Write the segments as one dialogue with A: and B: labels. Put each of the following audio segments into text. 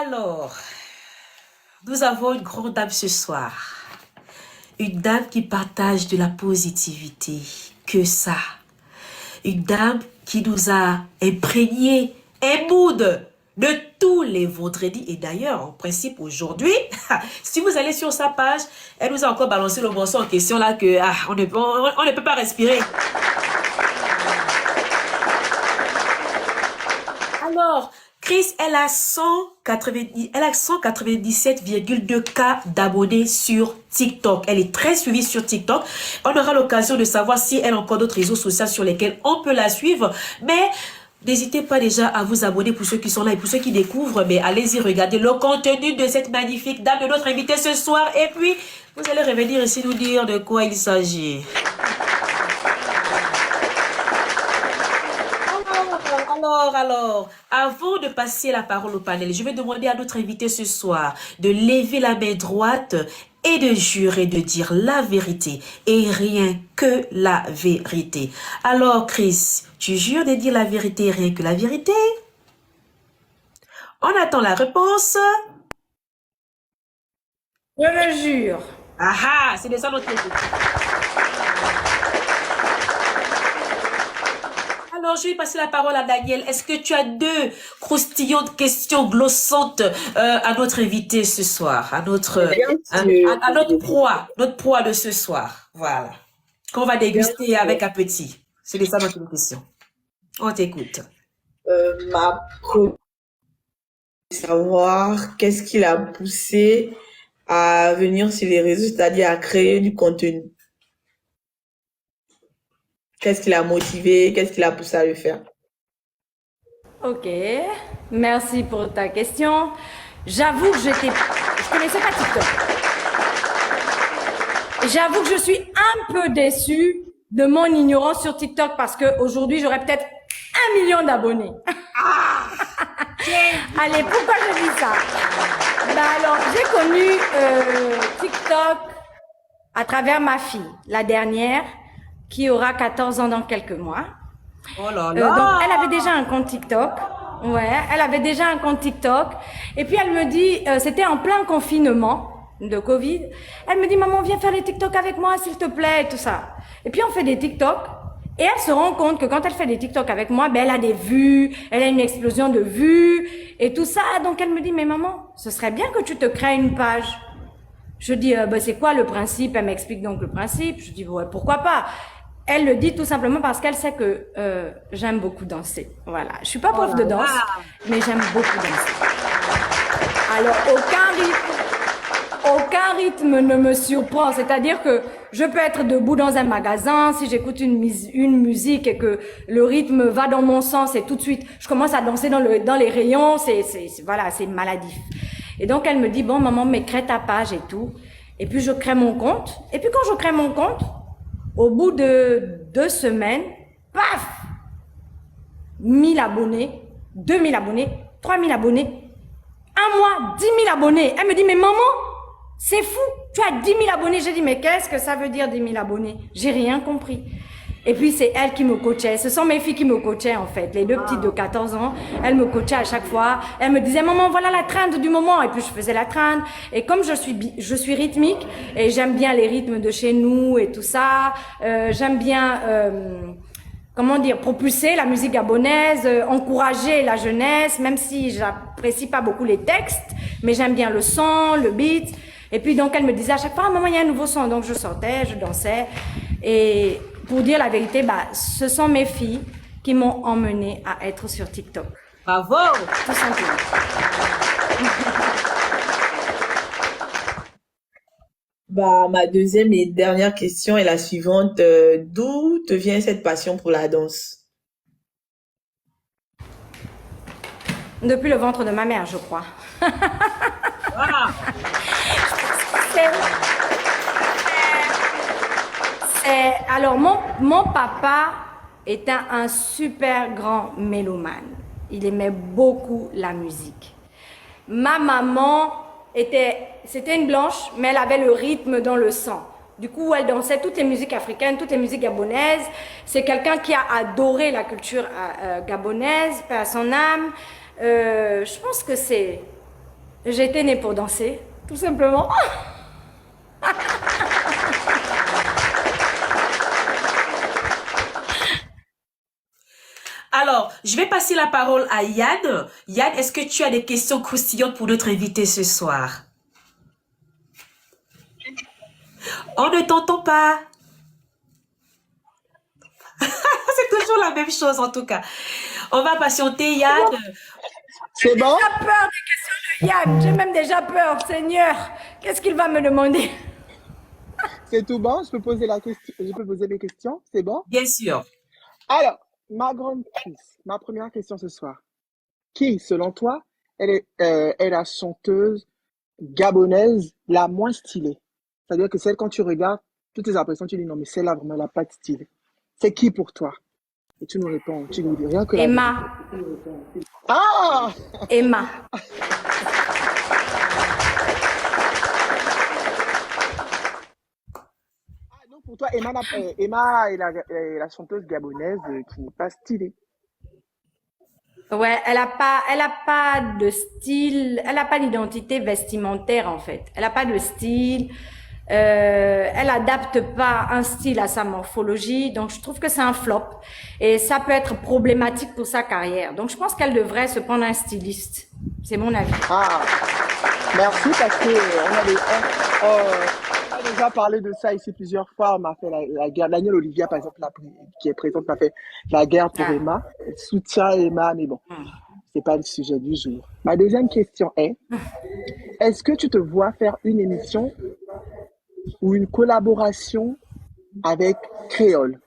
A: Alors, nous avons une grande dame ce soir. Une dame qui partage de la positivité. Que ça. Une dame qui nous a imprégné un mood de tous les vendredis. Et d'ailleurs, en principe, aujourd'hui, si vous allez sur sa page, elle nous a encore balancé le morceau en question là que on ne peut pas respirer. Alors, Chris, elle a 197,2 K d'abonnés sur TikTok. Elle est très suivie sur TikTok. On aura l'occasion de savoir si elle a encore d'autres réseaux sociaux sur lesquels on peut la suivre. Mais n'hésitez pas déjà à vous abonner pour ceux qui sont là et pour ceux qui découvrent. Mais allez-y, regardez le contenu de cette magnifique dame, de notre invitée ce soir. Et puis, vous allez revenir ici nous dire de quoi il s'agit. Alors, avant de passer la parole au panel, je vais demander à notre invité ce soir de lever la main droite et de jurer de dire la vérité et rien que la vérité. Alors, Chris, tu jures de dire la vérité et rien que la vérité? On attend la réponse.
B: Je le jure.
A: Ah ah, c'est de ça notre invité. Alors, je vais passer la parole à Daniel. Est-ce que tu as deux croustillantes questions glossantes à notre invité ce soir, à notre proie de ce soir, voilà, qu'on va déguster avec appétit. C'est ça notre question. On t'écoute.
C: Ma première savoir qu'est-ce qui l'a poussé à venir sur les réseaux, c'est-à-dire à créer du contenu. Qu'est-ce qui l'a motivé? Qu'est-ce qui l'a poussé à le faire?
B: Ok, merci pour ta question. J'avoue que je connaissais pas TikTok. J'avoue que je suis un peu déçue de mon ignorance sur TikTok parce qu'aujourd'hui, j'aurais peut-être 1 million d'abonnés. Allez, pourquoi je dis ça? Alors, j'ai connu TikTok à travers ma fille, la dernière, qui aura 14 ans dans quelques mois.
A: Oh là là.
B: Donc, elle avait déjà un compte TikTok. Ouais, elle avait déjà un compte TikTok. Et puis, elle me dit, c'était en plein confinement de Covid. Elle me dit, maman, viens faire les TikTok avec moi, s'il te plaît, et tout ça. Et puis, on fait des TikTok. Et elle se rend compte que quand elle fait des TikTok avec moi, ben, elle a des vues, elle a une explosion de vues et tout ça. Donc, elle me dit, mais maman, ce serait bien que tu te crées une page. Je dis, c'est quoi le principe? Elle m'explique donc le principe. Je dis, ouais, pourquoi pas? Elle le dit tout simplement parce qu'elle sait que j'aime beaucoup danser. Voilà, je suis pas prof de danse, mais j'aime beaucoup danser. Alors, aucun rythme ne me surprend. C'est-à-dire que je peux être debout dans un magasin, si j'écoute une musique et que le rythme va dans mon sens et tout de suite, je commence à danser dans les rayons, voilà, c'est maladif. Et donc, elle me dit, bon, maman, mais crée ta page et tout. Et puis, je crée mon compte. Et puis, quand je crée mon compte, au bout de 2 semaines, paf! 1000 abonnés, 2000 abonnés, 3000 abonnés, un mois, 10 000 abonnés. Elle me dit, mais maman, c'est fou, tu as 10 000 abonnés. J'ai dit, mais qu'est-ce que ça veut dire 10 000 abonnés? J'ai rien compris. Et puis, c'est elle qui me coachait. Ce sont mes filles qui me coachaient, en fait. Les deux petites de 14 ans, elles me coachaient à chaque fois. Elles me disaient, maman, voilà la trend du moment. Et puis, je faisais la trend. Et comme je suis rythmique, et j'aime bien les rythmes de chez nous et tout ça, j'aime bien, comment dire, propulser la musique gabonaise, encourager la jeunesse, même si j'apprécie pas beaucoup les textes, mais j'aime bien le son, le beat. Et puis, donc, elle me disait à chaque fois, ah, maman, il y a un nouveau son. Donc, je sortais, je dansais. Et pour dire la vérité, ce sont mes filles qui m'ont emmenée à être sur TikTok.
A: Bravo!
B: Tout simplement.
C: Ma deuxième et dernière question est la suivante. D'où te vient cette passion pour la danse?
B: Depuis le ventre de ma mère, je crois. Alors, mon papa était un super grand mélomane. Il aimait beaucoup la musique. Ma maman c'était une blanche, mais elle avait le rythme dans le sang. Du coup, elle dansait toutes les musiques africaines, toutes les musiques gabonaises. C'est quelqu'un qui a adoré la culture gabonaise, paix à son âme. Je pense que c'est J'ai été née pour danser, tout simplement.
A: Alors, je vais passer la parole à Yann. Yann, est-ce que tu as des questions croustillantes pour notre invité ce soir? On ne t'entend pas. C'est toujours la même chose en tout cas. On va patienter, Yann.
D: C'est bon?
B: J'ai peur des questions de Yann. J'ai même déjà peur, Seigneur. Qu'est-ce qu'il va me demander?
D: C'est tout bon? Je peux poser la question, je peux poser mes questions? C'est bon?
A: Bien sûr.
D: Alors, ma grande Chris, ma première question ce soir. Qui, selon toi, est la chanteuse gabonaise la moins stylée? C'est-à-dire que celle, quand tu regardes, toutes tes impressions, tu dis non, mais celle-là, vraiment, elle n'a pas de style. C'est qui pour toi? Et tu nous réponds, tu nous dis rien que la vérité.
B: Emma.
D: Ah!
B: Emma.
D: Ah, donc pour toi, Emma est la chanteuse gabonaise qui n'est pas stylée.
B: Ouais, elle a pas de style, elle a pas d'identité vestimentaire en fait. Elle a pas de style, elle adapte pas un style à sa morphologie, donc je trouve que c'est un flop et ça peut être problématique pour sa carrière. Donc je pense qu'elle devrait se prendre un styliste. C'est mon avis.
D: Ah, merci parce que on a déjà parlé de ça ici plusieurs fois. On m'a fait la guerre. Daniel Olivia, par exemple, qui est présente, m'a fait la guerre pour
B: Ah.
D: Emma. Elle soutient Emma, mais bon, c'est pas le sujet du jour. Ma deuxième question est-ce que tu te vois faire une émission ou une collaboration avec Créole?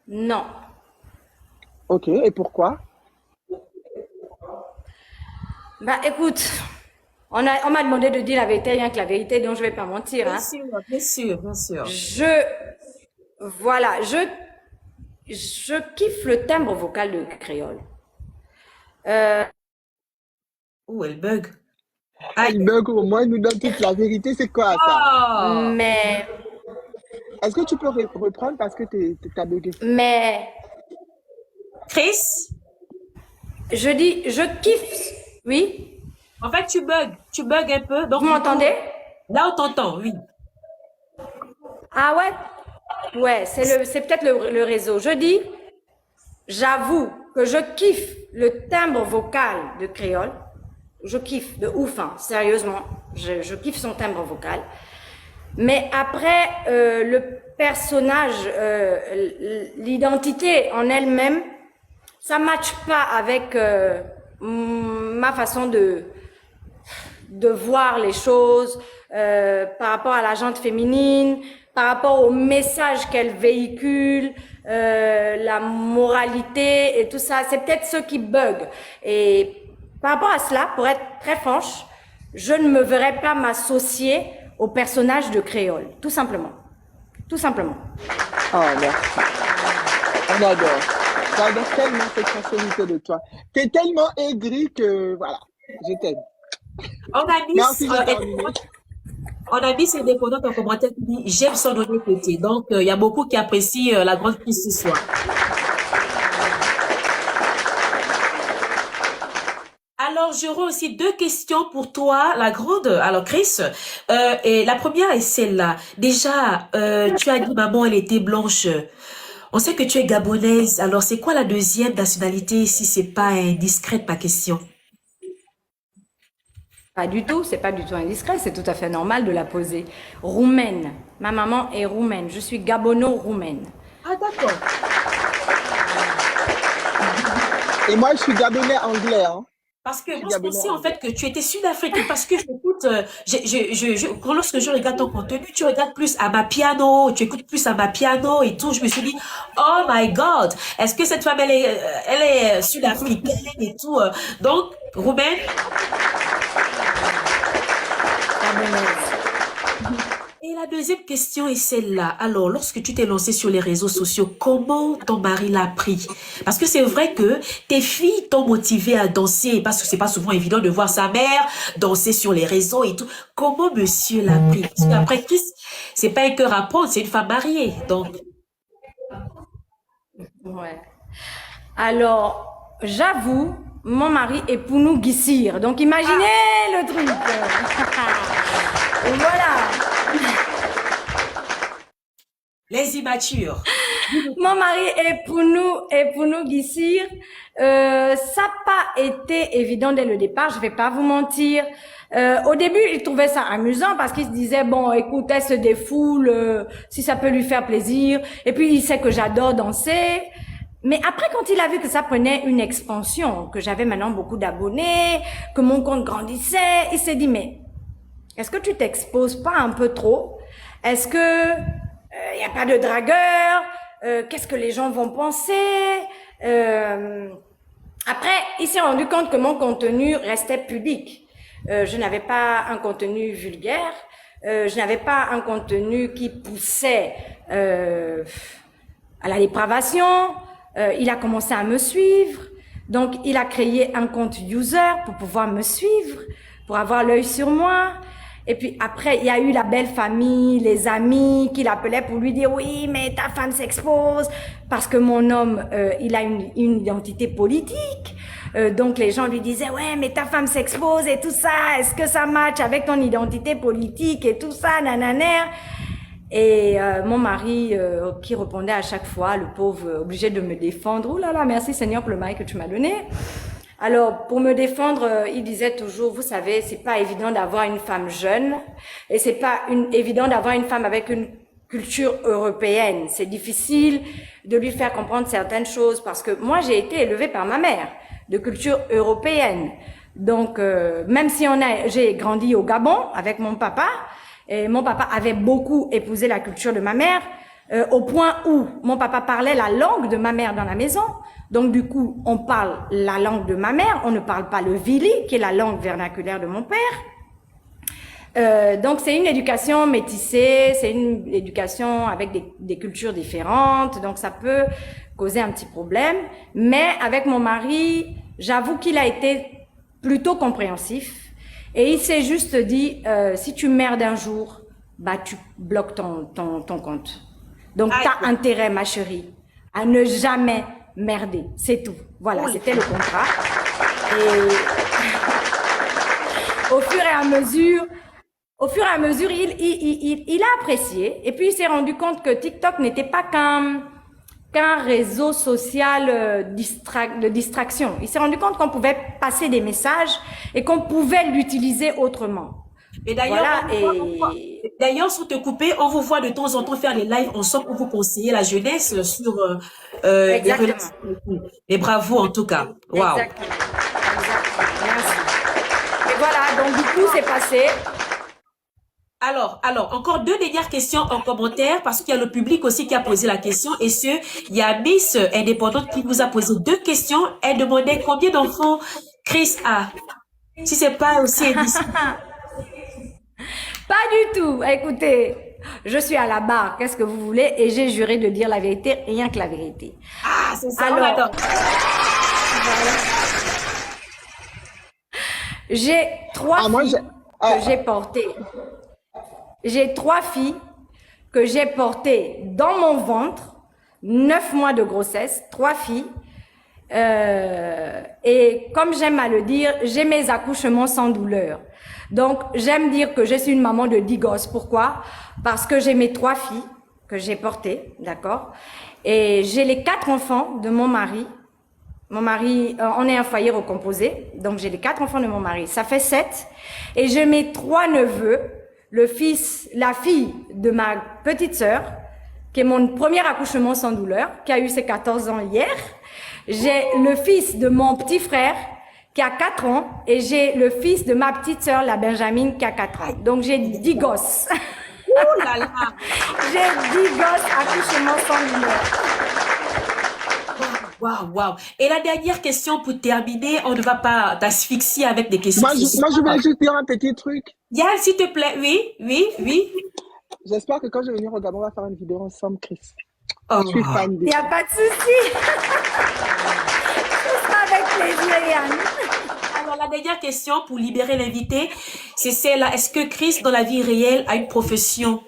B: Non.
D: Ok, et pourquoi?
B: Bah écoute, on m'a demandé de dire la vérité, rien que la vérité, donc je vais pas mentir,
A: Bien
B: hein.
A: sûr, bien sûr, bien sûr.
B: Voilà, je kiffe le timbre vocal de Créole.
A: Ouh, elle bug. Aïe.
D: Elle bug au moins, elle nous donne toute la vérité. C'est quoi ça?
A: Oh.
B: Mais,
D: Est-ce que tu peux reprendre parce que t'as bugué?
B: mais,
A: Chris,
B: je kiffe, oui,
A: en fait, tu bugs un peu. Donc,
B: vous m'entendez?
A: là, on t'entend, oui.
B: Ah ouais? Ouais, c'est peut-être le réseau. Je dis, j'avoue que je kiffe le timbre vocal de Créole. Je kiffe de ouf, hein, sérieusement. Je kiffe son timbre vocal. Mais après, le personnage, l'identité en elle-même, ça matche pas avec ma façon de voir les choses par rapport à la gente féminine, par rapport au message qu'elle véhicule, la moralité et tout ça. C'est peut-être ce qui bug. Et par rapport à cela, pour être très franche, je ne me verrais pas m'associer au personnage de Créole, tout simplement. Tout simplement.
D: Oh, merci. On adore. J'adore tellement cette sincérité de toi. T'es tellement aigri que, voilà, je t'aime.
A: On a mis,
D: Merci, j'ai terminé.
A: on a mis ses indépendante en commentaire qui dit j'aime son honnêteté. Donc, il y a beaucoup qui apprécient la grande Chris ce soir. Alors, j'aurai aussi deux questions pour toi, la grande. Alors, Chris, et la première est celle-là. Déjà, tu as dit maman, elle était blanche. On sait que tu es gabonaise. Alors, c'est quoi la deuxième nationalité si c'est pas indiscrète ma question?
B: Pas du tout, c'est pas du tout indiscret, c'est tout à fait normal de la poser. Roumaine. Ma maman est roumaine. Je suis gabono-roumaine.
A: Ah, d'accord.
D: Et moi, je suis gabonais anglais, hein.
A: Parce que
D: Je suis
A: moi, je
D: gabonais
A: pensais en
D: anglais.
A: fait que tu étais sud-africaine parce que j'écoute, lorsque je regarde ton contenu, tu regardes plus à ma piano, tu écoutes plus à ma piano et tout. Je me suis dit, oh my God, est-ce que cette femme, elle est sud-africaine et tout. Donc, roumaine.
B: Gabonaise.
A: Et la deuxième question est celle-là. Alors, lorsque tu t'es lancé sur les réseaux sociaux, comment ton mari l'a pris? Parce que c'est vrai que tes filles t'ont motivé à danser, parce que c'est pas souvent évident de voir sa mère danser sur les réseaux et tout. Comment monsieur l'a pris? Parce qu'après Chris, c'est pas un cœur à prendre, c'est une femme mariée. Donc,
B: Ouais. Alors, j'avoue, mon mari est Pounou Guissir. Donc imaginez le truc. Voilà.
A: Les immatures.
B: Mon mari est Pounou Guissir. Ça n'a pas été évident dès le départ, je vais pas vous mentir. Au début, il trouvait ça amusant parce qu'il se disait, bon, écoute, elle se défoule, si ça peut lui faire plaisir. Et puis, il sait que j'adore danser. Mais après, quand il a vu que ça prenait une expansion, que j'avais maintenant beaucoup d'abonnés, que mon compte grandissait, il s'est dit, mais est-ce que tu t'exposes pas un peu trop? Est-ce que y a pas de dragueur? Qu'est-ce que les gens vont penser? Après, il s'est rendu compte que mon contenu restait pudique. Je n'avais pas un contenu vulgaire, je n'avais pas un contenu qui poussait à la dépravation. Il a commencé à me suivre, donc il a créé un compte user pour pouvoir me suivre, pour avoir l'œil sur moi. Et puis après, il y a eu la belle famille, les amis qui l'appelaient pour lui dire « Oui, mais ta femme s'expose » parce que mon homme, il a une identité politique. Donc les gens lui disaient « Ouais, mais ta femme s'expose et tout ça, est-ce que ça match avec ton identité politique et tout ça, nanana ?» Et mon mari qui répondait à chaque fois, le pauvre, obligé de me défendre. « Oh là là, merci Seigneur pour le mari que tu m'as donné. » Alors, pour me défendre, il disait toujours, vous savez, c'est pas évident d'avoir une femme jeune et c'est pas évident d'avoir une femme avec une culture européenne. C'est difficile de lui faire comprendre certaines choses parce que moi, j'ai été élevée par ma mère de culture européenne. Donc, même si j'ai grandi au Gabon avec mon papa, et mon papa avait beaucoup épousé la culture de ma mère, au point où mon papa parlait la langue de ma mère dans la maison. Donc, du coup, on parle la langue de ma mère, on ne parle pas le vili, qui est la langue vernaculaire de mon père. Donc, c'est une éducation métissée, c'est une éducation avec des cultures différentes, donc ça peut causer un petit problème. Mais avec mon mari, j'avoue qu'il a été plutôt compréhensif et il s'est juste dit, si tu merdes un jour, bah tu bloques ton compte. Donc, t'as intérêt, ma chérie, à ne jamais merder, c'est tout. Voilà, c'était le contrat. Et au fur et à mesure, il a apprécié. Et puis, il s'est rendu compte que TikTok n'était pas qu'un réseau social de distraction. Il s'est rendu compte qu'on pouvait passer des messages et qu'on pouvait l'utiliser autrement.
A: Et d'ailleurs, voilà, d'ailleurs, sans te couper, on vous voit de temps en temps faire les lives ensemble pour vous conseiller la jeunesse sur les relations. Et bravo en tout cas. Waouh.
B: Exactement. Merci. Et voilà, donc du coup, c'est passé.
A: Alors, encore deux dernières questions en commentaire parce qu'il y a le public aussi qui a posé la question et il y a Miss Indépendante qui vous a posé deux questions. Elle demandait combien d'enfants Chris a. Si c'est pas aussi indiscret.
B: Pas du tout. Écoutez, je suis à la barre. Qu'est-ce que vous voulez? Et j'ai juré de dire la vérité, rien que la vérité.
A: Ah, c'est ça.
B: Alors, j'ai trois filles que j'ai portées. J'ai trois filles que j'ai portées dans mon ventre, 9 mois de grossesse, 3 filles. Et comme j'aime à le dire, j'ai mes accouchements sans douleur. Donc, j'aime dire que je suis une maman de 10 gosses. Pourquoi? Parce que j'ai mes 3 filles que j'ai portées, d'accord? Et j'ai les 4 enfants de mon mari. Mon mari, on est un foyer recomposé, donc j'ai les 4 enfants de mon mari. Ça fait 7. Et j'ai mes 3 neveux, la fille de ma petite sœur, qui est mon premier accouchement sans douleur, qui a eu ses 14 ans hier. J'ai le fils de mon petit frère, qui a 4 ans, et j'ai le fils de ma petite sœur, la Benjamin, qui a 4 ans. Donc j'ai 10 gosses.
A: Oh là là.
B: J'ai 10 gosses accouchement sans douleur.
A: Waouh. Et la dernière question pour terminer, on ne va pas t'asphyxier avec des questions.
D: Moi, je voulais juste dire un petit truc.
A: Yann, s'il te plaît, oui.
D: J'espère que quand je vais venir au Gabon, on va faire une vidéo ensemble, Chris.
A: Oh.
D: Je suis fan de
B: Il n'y a pas de souci. Ce sera avec plaisir, Yann.
A: Alors, la dernière question pour libérer l'invité, c'est celle-là. Est-ce que Chris, dans la vie réelle, a une profession?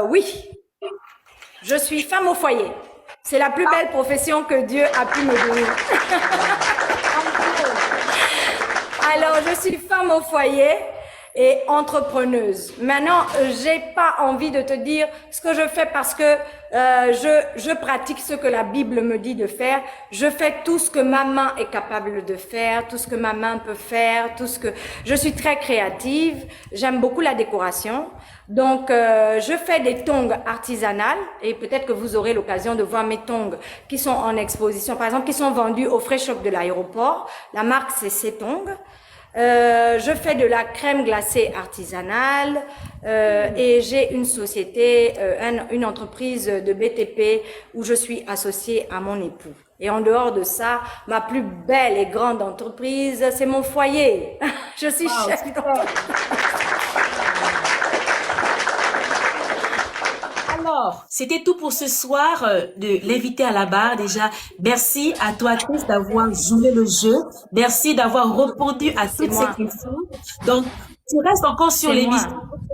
B: Oui. Je suis femme au foyer. C'est la plus belle profession que Dieu a pu me donner. Alors, je suis femme au foyer et entrepreneuse. Maintenant, j'ai pas envie de te dire ce que je fais parce que je pratique ce que la Bible me dit de faire. Je fais tout ce que ma main est capable de faire, tout ce que ma main peut faire, tout ce que je suis très créative. J'aime beaucoup la décoration. Donc, je fais des tongs artisanales et peut-être que vous aurez l'occasion de voir mes tongs qui sont en exposition, par exemple, qui sont vendus au Fresh Shop de l'aéroport. La marque, c'est Cetong. Je fais de la crème glacée artisanale et j'ai une société, une entreprise de BTP où je suis associée à mon époux. Et en dehors de ça, ma plus belle et grande entreprise, c'est mon foyer. Je suis chef d'entreprise.
A: Alors, c'était tout pour ce soir de l'invité à la barre. Déjà, merci à toi, Chris, d'avoir joué le jeu. Merci d'avoir répondu à toutes ces questions. Donc, tu restes encore sur
B: C'est
A: l'émission.
B: moi.